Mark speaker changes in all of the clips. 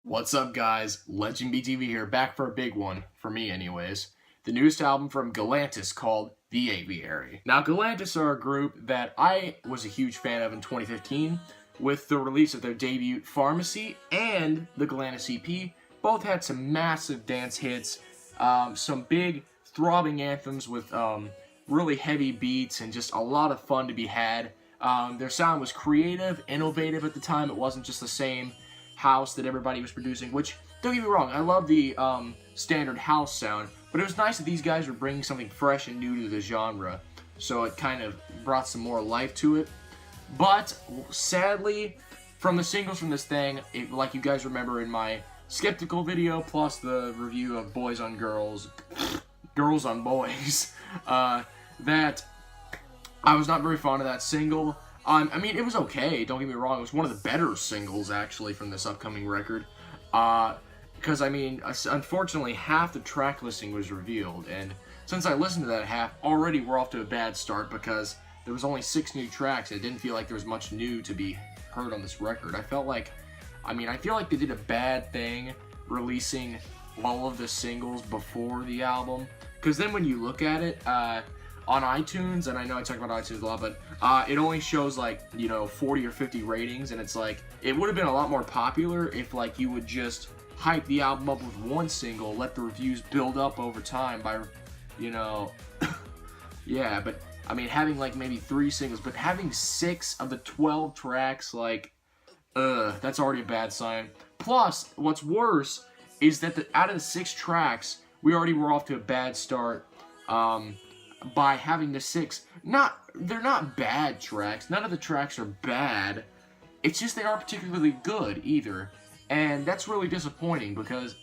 Speaker 1: What's up, guys? LegendBTV here, back for a big one, for me anyways. The newest album from Galantis called The Aviary. Now, Galantis are a group that I was a huge fan of in 2015 with the release of their debut Pharmacy and the Galantis EP. Both had some massive dance hits, some big throbbing anthems with really heavy beats and just a lot of fun to be had. Their sound was creative, innovative at the time. It wasn't just the same house that everybody was producing, which, don't get me wrong, I love the standard house sound, but it was nice that these guys were bringing something fresh and new to the genre, so it kind of brought some more life to it. But sadly, from the singles from this thing, like you guys remember in my skeptical video, plus the review of Boys on Girls, Girls on Boys, that I was not very fond of that single. I mean, it was okay, don't get me wrong. It was one of the better singles, actually, from this upcoming record. Because, I mean, unfortunately, half the track listing was revealed. And since I listened to that half, already we're off to a bad start because there was only 6 new tracks. And it didn't feel like there was much new to be heard on this record. I feel like they did a bad thing releasing all of the singles before the album. Because then when you look at it, on iTunes, and I know I talk about iTunes a lot, but it only shows like, 40 or 50 ratings, and it's like, it would have been a lot more popular if like you would just hype the album up with one single, let the reviews build up over time by, yeah, but I mean, having like maybe 3 singles, but having 6 of the 12 tracks, like, that's already a bad sign. Plus, what's worse is that out of the 6 tracks, we already were off to a bad start, by having the 6, they're not bad tracks. None of the tracks are bad. It's just they aren't particularly good either. And that's really disappointing because,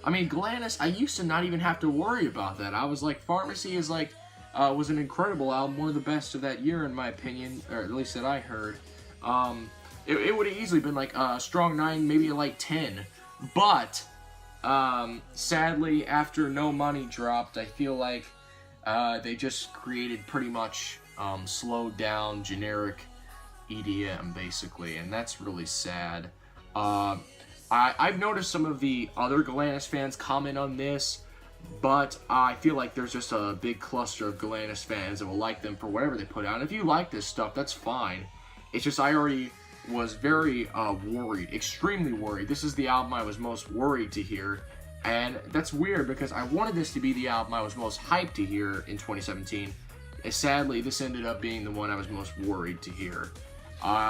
Speaker 1: I mean, Galantis, I used to not even have to worry about that. I was like, Pharmacy is like, was an incredible album, one of the best of that year in my opinion, or at least that I heard. It would have easily been like a strong 9, maybe a light 10. But, sadly, after No Money dropped, I feel like they just created pretty much slowed down generic EDM basically, and that's really sad. I've noticed some of the other Galantis fans comment on this, but I feel like there's just a big cluster of Galantis fans that will like them for whatever they put out. And if you like this stuff, that's fine. It's just I already was very worried, extremely worried. This is the album I was most worried to hear. And that's weird because I wanted this to be the album I was most hyped to hear in 2017. And sadly, this ended up being the one I was most worried to hear.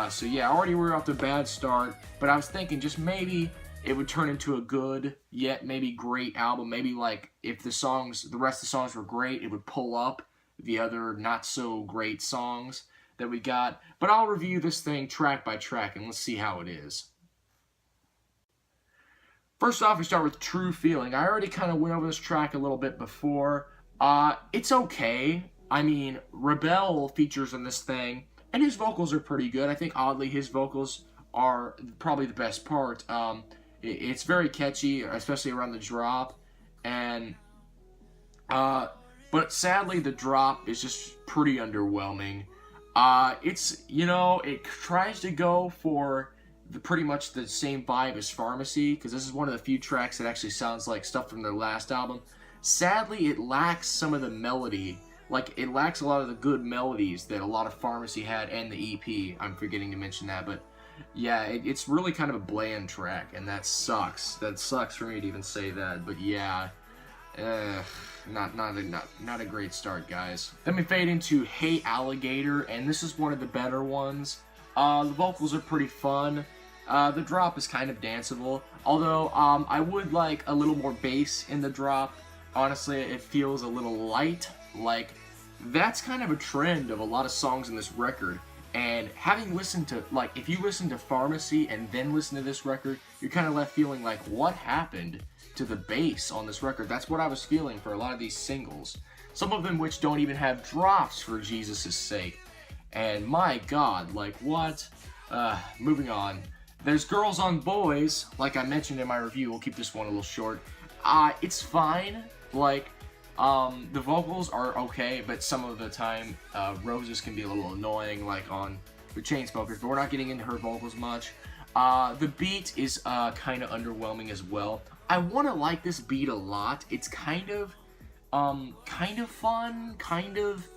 Speaker 1: So yeah, already we were off to a bad start, but I was thinking just maybe it would turn into a good, yet maybe great album. Maybe like if the rest of the songs were great, it would pull up the other not so great songs that we got. But I'll review this thing track by track and let's see how it is. First off, we start with True Feeling. I already kind of went over this track a little bit before. It's okay. I mean, Wrabel features on this thing, and his vocals are pretty good. I think, oddly, his vocals are probably the best part. It's very catchy, especially around the drop. And, but sadly, the drop is just pretty underwhelming. It tries to go for pretty much the same vibe as Pharmacy, because this is one of the few tracks that actually sounds like stuff from their last album. Sadly, it lacks some of the melody. Like, it lacks a lot of the good melodies that a lot of Pharmacy had and the EP. I'm forgetting to mention that, but yeah, it's really kind of a bland track, and that sucks. That sucks for me to even say that, but yeah, not a great start, guys. Then we fade into Hey Alligator, and this is one of the better ones. The vocals are pretty fun. The drop is kind of danceable, although I would like a little more bass in the drop. Honestly, it feels a little light. Like, that's kind of a trend of a lot of songs in this record. And having listened to, like, if you listen to Pharmacy and then listen to this record, you're kind of left feeling like, what happened to the bass on this record? That's what I was feeling for a lot of these singles. Some of them which don't even have drops, for Jesus' sake. And my God, like, what? Moving on. There's Girls on Boys, like I mentioned in my review. We'll keep this one a little short. It's fine. Like, the vocals are okay, but some of the time, Roses can be a little annoying, like on the Chainsmokers, but we're not getting into her vocals much. The beat is kind of underwhelming as well. I want to like this beat a lot. It's kind of fun, kind of,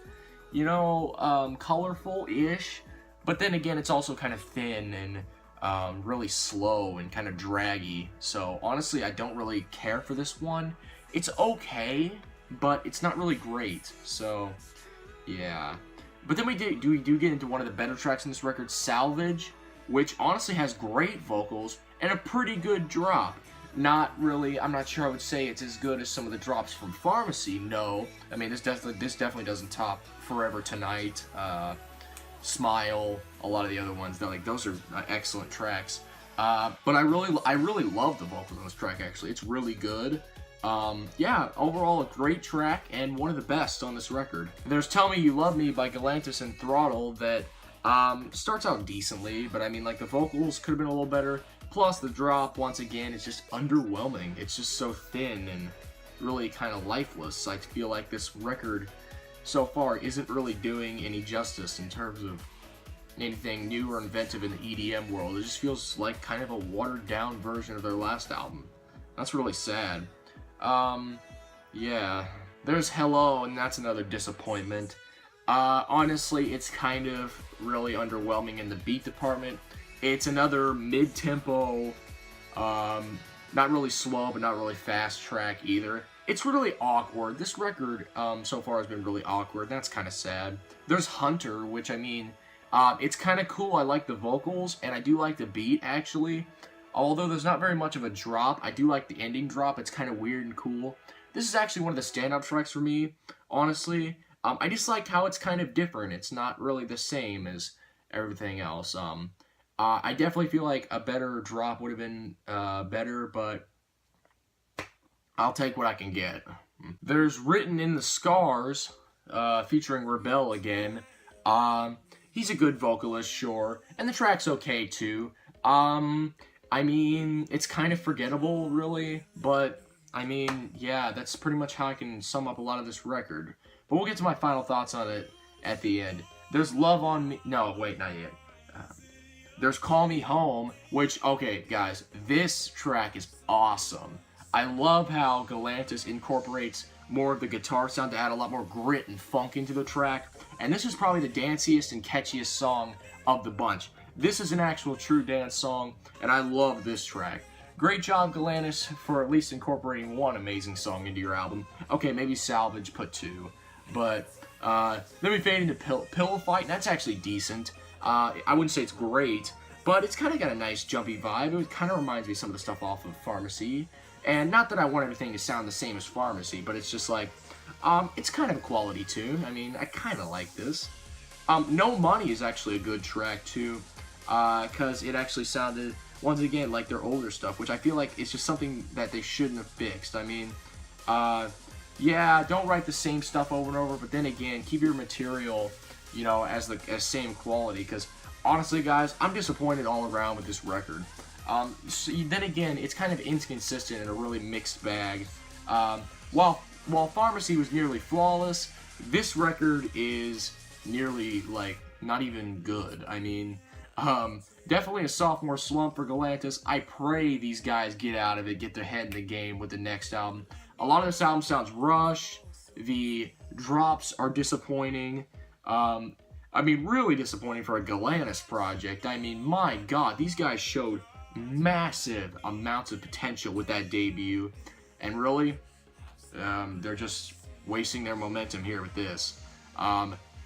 Speaker 1: you know, colorful-ish. But then again, it's also kind of thin and really slow and kind of draggy. So honestly, I don't really care for this one. It's okay, but it's not really great. So yeah. But then we do get into one of the better tracks in this record, Salvage, which honestly has great vocals and a pretty good drop. Not really, I'm not sure I would say it's as good as some of the drops from Pharmacy, no. I mean, this definitely doesn't top Forever Tonight, Smile, a lot of the other ones. Like, those are excellent tracks. But I really love the vocals on this track, actually. It's really good. Yeah, overall a great track and one of the best on this record. There's Tell Me You Love Me by Galantis and Throttle that starts out decently, but I mean, like, the vocals could have been a little better. Plus the drop, once again, is just underwhelming. It's just so thin and really kind of lifeless. I feel like this record so far isn't really doing any justice in terms of anything new or inventive in the EDM world. It just feels like kind of a watered down version of their last album. That's really sad. Yeah. There's Hello, and that's another disappointment. Honestly, it's kind of really underwhelming in the beat department. It's another mid-tempo, not really slow, but not really fast track either. It's really awkward. This record, so far has been really awkward. That's kind of sad. There's Hunter, which, I mean, it's kind of cool. I like the vocals, and I do like the beat, actually. Although there's not very much of a drop, I do like the ending drop. It's kind of weird and cool. This is actually one of the stand-up tracks for me, honestly. I just like how it's kind of different. It's not really the same as everything else. I definitely feel like a better drop would have been better, but I'll take what I can get. There's Written in the Scars, featuring Wrabel again. He's a good vocalist, sure, and the track's okay too. I mean, it's kind of forgettable, really, but, I mean, yeah, that's pretty much how I can sum up a lot of this record. But we'll get to my final thoughts on it at the end. There's Love on Me... No, wait, not yet. There's Call Me Home, which, okay, guys, this track is awesome. I love how Galantis incorporates more of the guitar sound to add a lot more grit and funk into the track, and this is probably the danciest and catchiest song of the bunch. This is an actual true dance song, and I love this track. Great job, Galantis, for at least incorporating one amazing song into your album. Okay, maybe Salvage, put two. But then we fade into Pillow Fight, and that's actually decent. I wouldn't say it's great, but it's kind of got a nice jumpy vibe. It kind of reminds me of some of the stuff off of Pharmacy. And not that I want everything to sound the same as Pharmacy, but it's just like, it's kind of a quality tune. I mean, I kind of like this. No Money is actually a good track, too, because it actually sounded, once again, like their older stuff, which I feel like is just something that they shouldn't have fixed. I mean, yeah, don't write the same stuff over and over, but then again, keep your material, you know, as same quality, because honestly, guys, I'm disappointed all around with this record. So then again, it's kind of inconsistent and a really mixed bag. While Pharmacy was nearly flawless, this record is nearly, like, not even good. I mean, definitely a sophomore slump for Galantis. I pray these guys get out of it, get their head in the game with the next album. A lot of this album sounds rushed. The drops are disappointing. I mean, really disappointing for a Galantis project. I mean, my God, these guys showed massive amounts of potential with that debut, and really, they're just wasting their momentum here with this.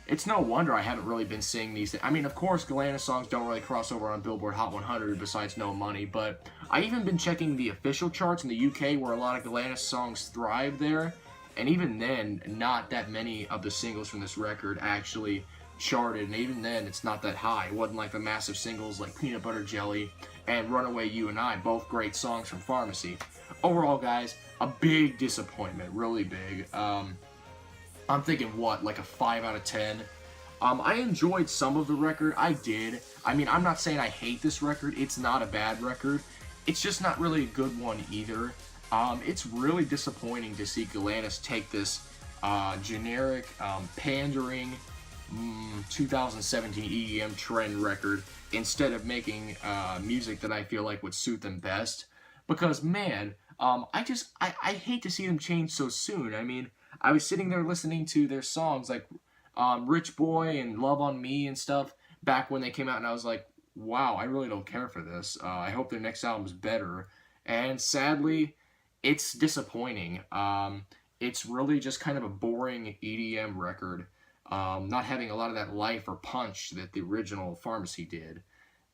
Speaker 1: It's no wonder I haven't really been seeing these. I mean, of course, Galantis songs don't really cross over on Billboard Hot 100 besides No Money, but I even been checking the official charts in the UK where a lot of Galantis songs thrive there, and even then, not that many of the singles from this record actually charted, and even then, it's not that high. It wasn't like the massive singles like Peanut Butter Jelly and Runaway You and I, both great songs from Pharmacy. Overall, guys, a big disappointment, really big. I'm thinking, what, like a 5 out of 10? I enjoyed some of the record. I did. I mean, I'm not saying I hate this record. It's not a bad record. It's just not really a good one either. It's really disappointing to see Galantis take this generic, pandering, 2017 EDM trend record instead of making music that I feel like would suit them best. Because man, I hate to see them change so soon. I mean, I was sitting there listening to their songs like Rich Boy and Love on Me and stuff back when they came out, and I was like, wow, I really don't care for this. I hope their next album is better. And sadly, it's disappointing. It's really just kind of a boring EDM record, not having a lot of that life or punch that the original Pharmacy did.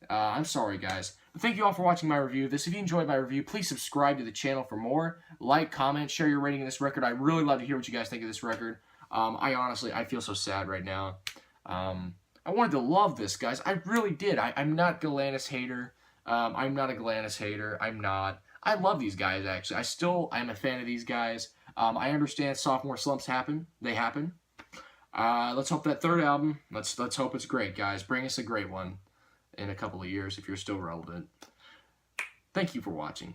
Speaker 1: I'm sorry, guys. But thank you all for watching my review of this. If you enjoyed my review, please subscribe to the channel for more. Like, comment, share your rating of this record. I really love to hear what you guys think of this record. I feel so sad right now. I wanted to love this, guys. I really did. I'm not Galantis hater. I'm not a Galantis hater. I'm not. I love these guys, actually. I'm a fan of these guys. I understand sophomore slumps happen. They happen. Let's hope that third album, let's hope it's great, guys. Bring us a great one in a couple of years if you're still relevant. Thank you for watching.